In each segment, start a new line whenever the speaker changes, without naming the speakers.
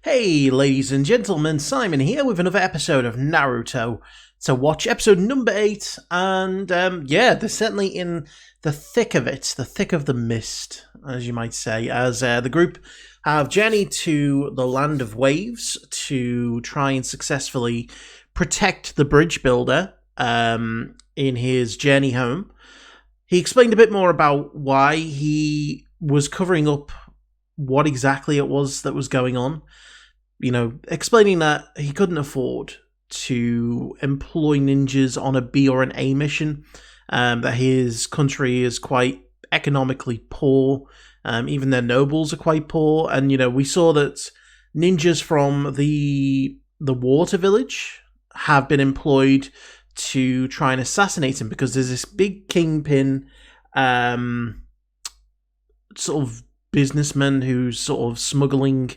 Hey, ladies and gentlemen, Simon here with another episode of Naruto to watch, episode number 8, and yeah, they're certainly in the thick of it, the thick of the mist, as you might say, as the group have journeyed to the Land of Waves to try and successfully protect the bridge builder in his journey home. He explained a bit more about why he was covering up what exactly it was that was going on. You know, explaining that he couldn't afford to employ ninjas on a B or an A mission, that his country is quite economically poor, even their nobles are quite poor, and, you know, we saw that ninjas from the water village have been employed to try and assassinate him because there's this big kingpin sort of businessman who's sort of smuggling,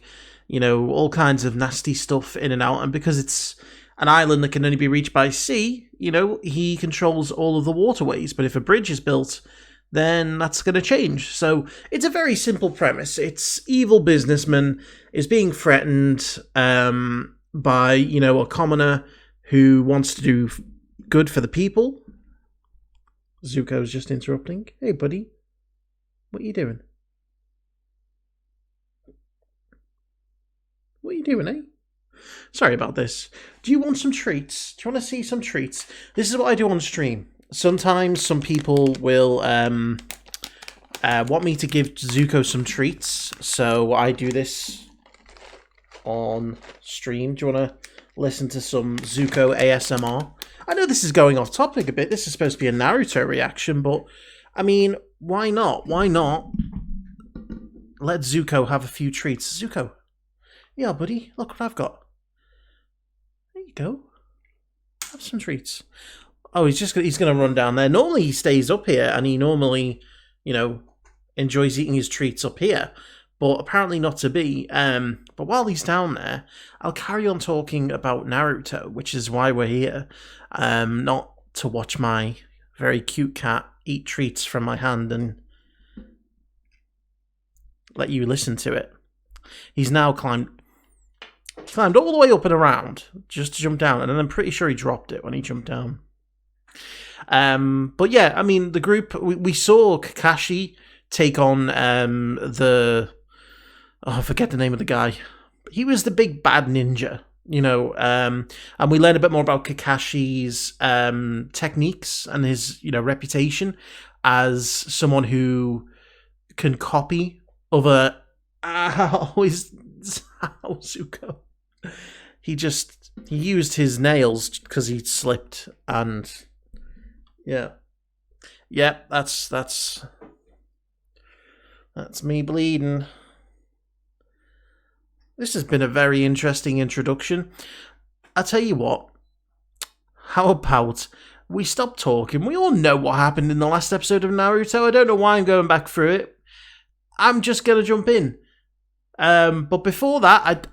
you know, all kinds of nasty stuff in and out, and because it's an island that can only be reached by sea, you know, he controls all of the waterways, but if a bridge is built, then that's going to change. So it's a very simple premise. It's evil businessman is being threatened by, you know, a commoner who wants to do good for the people. Zuko's just interrupting. Hey, buddy. What are you doing? What are you doing, eh? Sorry about this. Do you want some treats? Do you want to see some treats? This is what I do on stream. Sometimes some people will want me to give Zuko some treats, so I do this on stream. Do you want to listen to some Zuko ASMR? I know this is going off topic a bit. This is supposed to be a Naruto reaction, but I mean, why not? Why not let Zuko have a few treats? Zuko. Yeah, buddy, look what I've got. There you go. Have some treats. Oh, he's going to run down there. Normally he stays up here, and he normally, you know, enjoys eating his treats up here, but apparently not to be. But while he's down there, I'll carry on talking about Naruto, which is why we're here. Not to watch my very cute cat eat treats from my hand and let you listen to it. He's now climbed all the way up and around just to jump down, and then I'm pretty sure he dropped it when he jumped down. But yeah, I mean, the group, we saw Kakashi take on I forget the name of the guy. He was the big bad ninja, you know, and we learned a bit more about Kakashi's techniques and his, you know, reputation as someone who can copy other. Zuko. He used his nails because he slipped, and yeah, that's me bleeding. This has been a very interesting introduction. I tell you what, how about we stop talking? We all know what happened in the last episode of Naruto. I don't know why I'm going back through it. I'm just gonna jump in. But before that,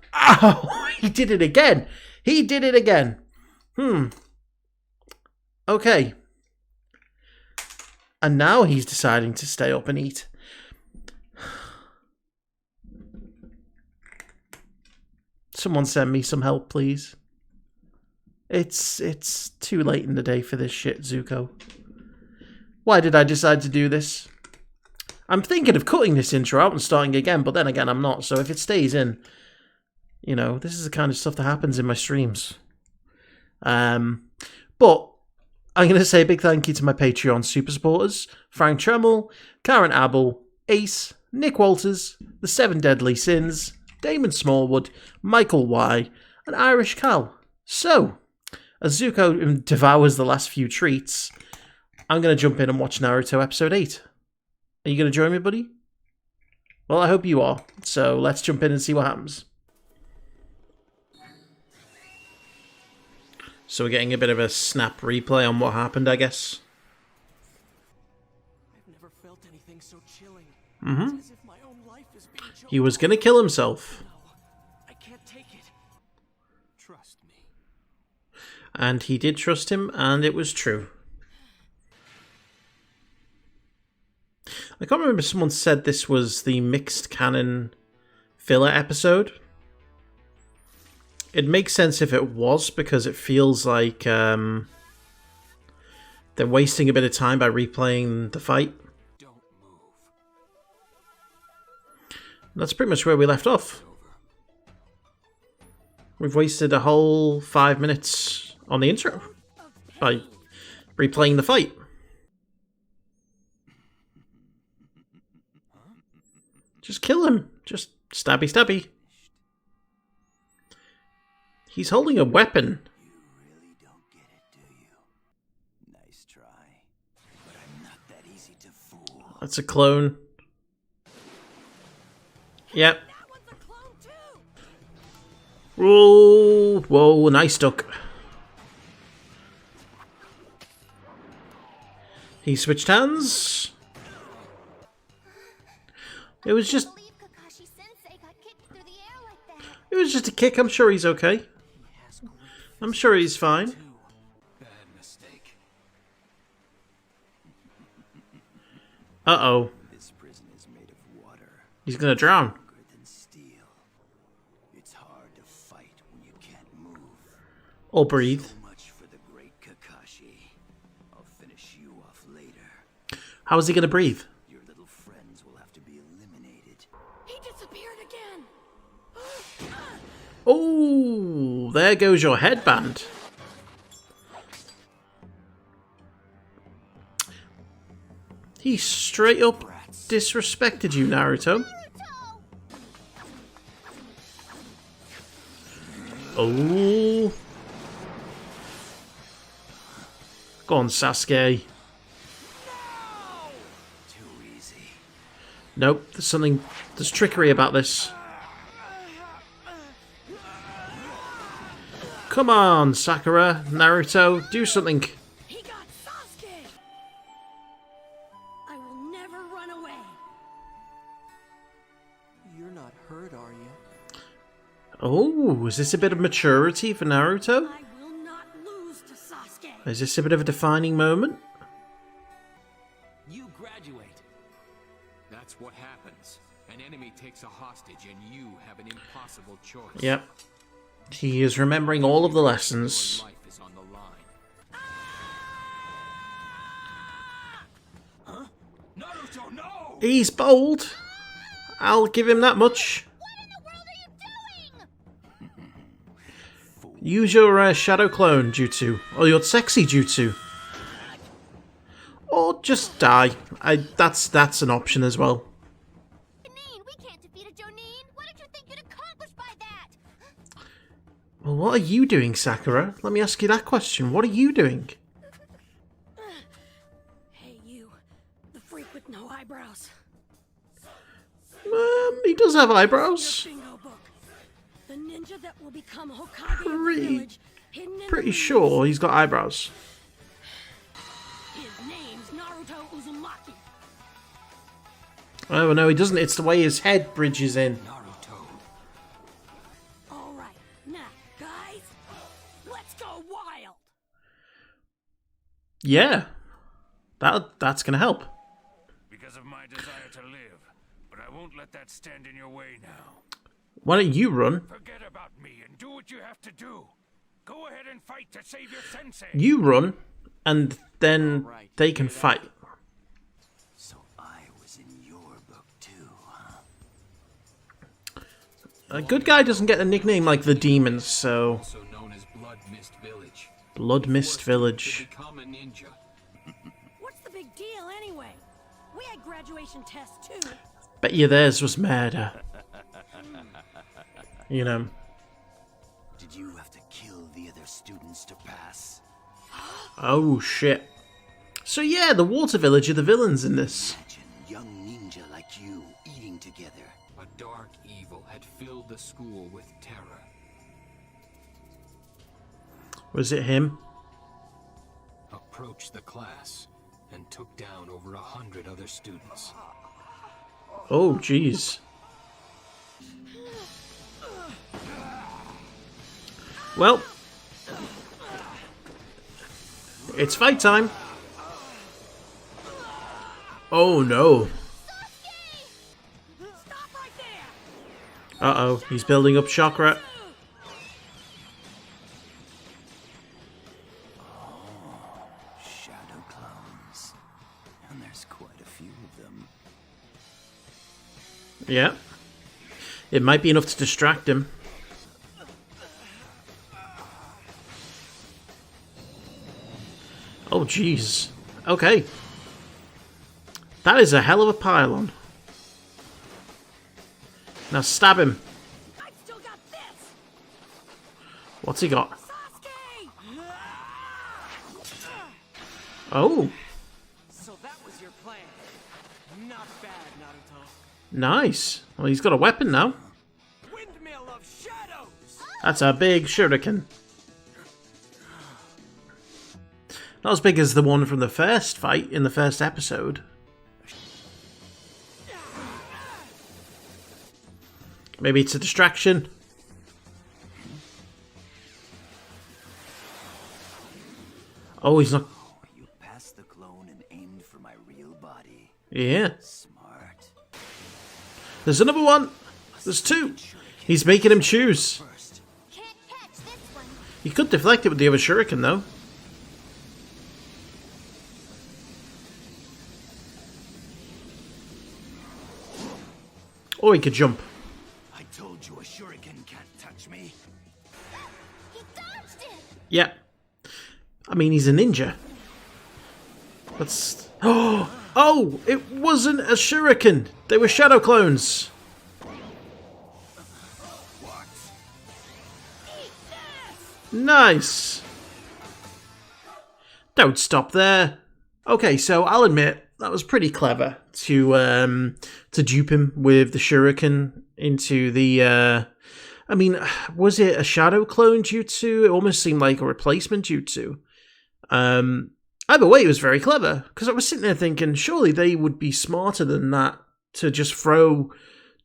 he did it again. He did it again. Okay. And now he's deciding to stay up and eat. Someone send me some help, please. It's too late in the day for this shit, Zuko. Why did I decide to do this? I'm thinking of cutting this intro out and starting again, but then again, I'm not. So if it stays in, you know, this is the kind of stuff that happens in my streams. But I'm going to say a big thank you to my Patreon super supporters: Frank Tremel, Karen Abel, Ace, Nick Walters, The Seven Deadly Sins, Damon Smallwood, Michael Y, and IrishCal. So, as Zuko devours the last few treats, I'm going to jump in and watch Naruto episode 8. Are you going to join me, buddy? Well, I hope you are. So let's jump in and see what happens. So we're getting a bit of a snap replay on what happened, I guess.
I've never felt anything so chilling.
Mm-hmm.
It's as if my own life is being choked.
He was going to kill himself.
No, I can't take it. Trust me.
And he did trust him, and it was true. I can't remember if someone said this was the mixed canon filler episode. It makes sense if it was, because it feels like they're wasting a bit of time by replaying the fight.
Don't move.
That's pretty much where we left off. We've wasted a whole 5 minutes on the intro by replaying the fight. Just kill him. Just stabby stabby. He's holding a weapon.
You really don't get it, do you? Nice try. But I'm not that easy to fool.
That's a clone. Yep.
That one's a clone too.
Whoa, whoa, nice duck. He switched hands. It was just... It was just a kick. I'm sure he's okay. I'm sure he's fine.
Bad mistake.
Uh-oh.
This prison is made of water.
He's gonna drown.
Stronger than steel. It's hard to fight when you can't move.
Or breathe.
So much for the great Kakashi. I'll finish you off later.
How is he gonna breathe?
Your little friends will have to be eliminated.
He disappeared again.
Oh, there goes your headband. He straight up disrespected you, Naruto. Oh. Go on, Sasuke.
Too easy.
Nope, there's trickery about this. Come on, Sakura, Naruto, do something.
He got Sasuke. I will never run away.
You're not hurt, are you?
Oh, is this a bit of maturity for Naruto?
I will not lose to Sasuke.
Is this a bit of a defining moment?
You graduate. That's what happens. An enemy takes a hostage and you have an impossible choice.
Yep. He is remembering all of the lessons.
Your life is on the line. Huh? Naruto, no!
He's bold. I'll give him that much. Use your shadow clone jutsu, or your sexy jutsu, or just die. That's an option as well.
We can't defeat a Jonin. What did you think you'd accomplish by that?
Well, what are you doing, Sakura? Let me ask you that question. What are you doing?
Hey, you, the freak with no eyebrows.
He does have eyebrows.
Your bingo book. The ninja that will become Hokage of the
Pretty,
village, hidden in the
pretty
leaves.
sure he's got eyebrows.
His name's Naruto Uzumaki.
Oh no, he doesn't. It's the way his head bridges in.
Naruto.
All right, now, guys, let's go wild.
Yeah, that's gonna help.
Because of my desire to live. But I won't let that stand in your way now.
Why don't you run?
Forget about me and do what you have to do. Go ahead and fight to save your sensei.
You run, and then
Alright,
they can
hear that?
fight.
So I was in your book too, huh?
A good guy doesn't get a nickname like the Demons, so...
Also known as Blood Mist Village.
Blood Mist
To
Village.
become a ninja.
What's the big deal anyway? We had graduation tests too.
Bet you theirs was murder. You know.
Did you have to kill the other students to pass?
Oh shit. So yeah, the Water Village are the villains in this.
Imagine young ninja like you eating together.
A dark evil had filled the school with terror.
Was it him?
Approached the class and took down over 100 other students.
Oh jeez. Well, it's fight time. Oh no.
Stop right there.
Uh-oh, he's building up chakra. Yeah. It might be enough to distract him. Oh, jeez. Okay. That is a hell of a pylon. Now stab him.
I've still got this.
What's he got?
Sasuke!
Oh,
So that was your plan. Not bad, Naruto.
nice. Well, he's got a weapon now.
Windmill of shadows!
That's a big shuriken. Not as big as the one from the first fight in the first episode. Maybe it's a distraction. Oh, he's not...
You passed the clone and aimed for my real body.
Yeah.
Smart.
There's another one. There's two. He's making him choose.
First.
Can't catch this one.
He could deflect it with the other shuriken, though. Or he could jump.
I told you a shuriken can't touch me.
He dodged it.
Yeah. I mean, he's a ninja. That's... Oh! It wasn't a shuriken! They were shadow clones!
What?
Nice! Don't stop there. Okay, so I'll admit, that was pretty clever to dupe him with the shuriken into the... I mean, was it a shadow clone jutsu? It almost seemed like a replacement jutsu. Either way, it was very clever, because I was sitting there thinking, surely they would be smarter than that to just throw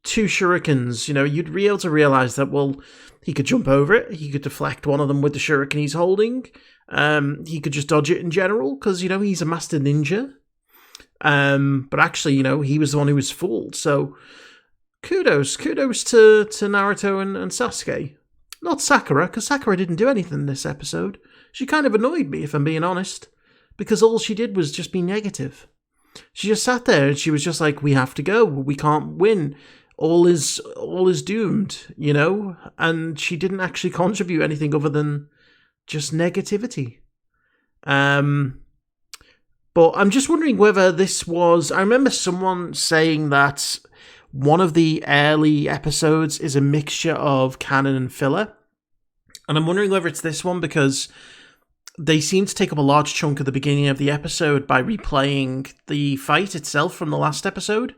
two shurikens. You know, you'd be able to realize that, well, he could jump over it, he could deflect one of them with the shuriken he's holding, he could just dodge it in general, because, you know, he's a master ninja. But actually, you know, he was the one who was fooled, so kudos to Naruto and Sasuke. Not Sakura, because Sakura didn't do anything this episode. She kind of annoyed me, if I'm being honest, because all she did was just be negative. She just sat there and she was just like, we have to go, we can't win, all is doomed, you know? And she didn't actually contribute anything other than just negativity. But I'm just wondering whether this was... I remember someone saying that one of the early episodes is a mixture of canon and filler. And I'm wondering whether it's this one, because they seem to take up a large chunk of the beginning of the episode by replaying the fight itself from the last episode.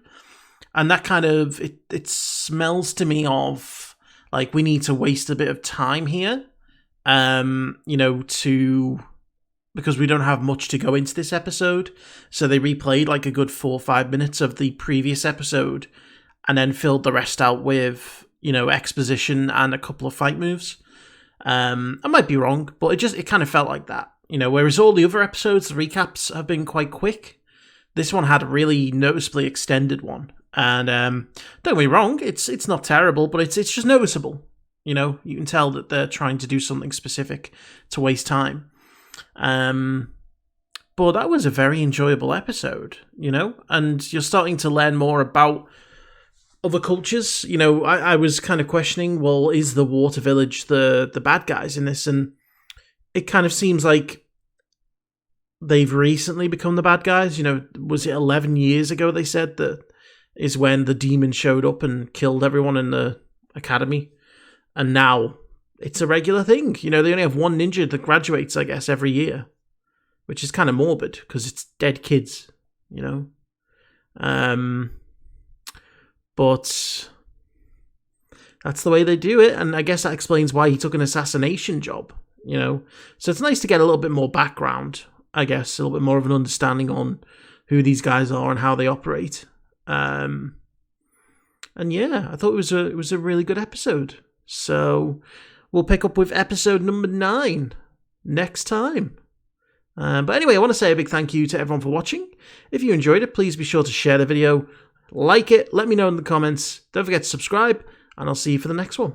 And that kind of... It smells to me of, like, we need to waste a bit of time here. You know, because we don't have much to go into this episode. So they replayed like a good 4 or 5 minutes of the previous episode and then filled the rest out with, you know, exposition and a couple of fight moves. I might be wrong, but it kind of felt like that, you know, whereas all the other episodes, the recaps have been quite quick. This one had a really noticeably extended one. And don't get me wrong, it's not terrible, but it's just noticeable. You know, you can tell that they're trying to do something specific to waste time. But that was a very enjoyable episode, you know, and you're starting to learn more about other cultures. You know, I was kind of questioning, well, is the Water Village the bad guys in this? And it kind of seems like they've recently become the bad guys. You know, was it 11 years ago they said that is when the demon showed up and killed everyone in the academy? And now it's a regular thing. You know, they only have one ninja that graduates, I guess, every year, which is kind of morbid because it's dead kids, you know. But that's the way they do it, and I guess that explains why he took an assassination job, you know. So it's nice to get a little bit more background, I guess, a little bit more of an understanding on who these guys are and how they operate. And yeah, I thought it was a really good episode. So we'll pick up with episode number 9 next time. But anyway, I want to say a big thank you to everyone for watching. If you enjoyed it, please be sure to share the video, like it, let me know in the comments. Don't forget to subscribe, and I'll see you for the next one.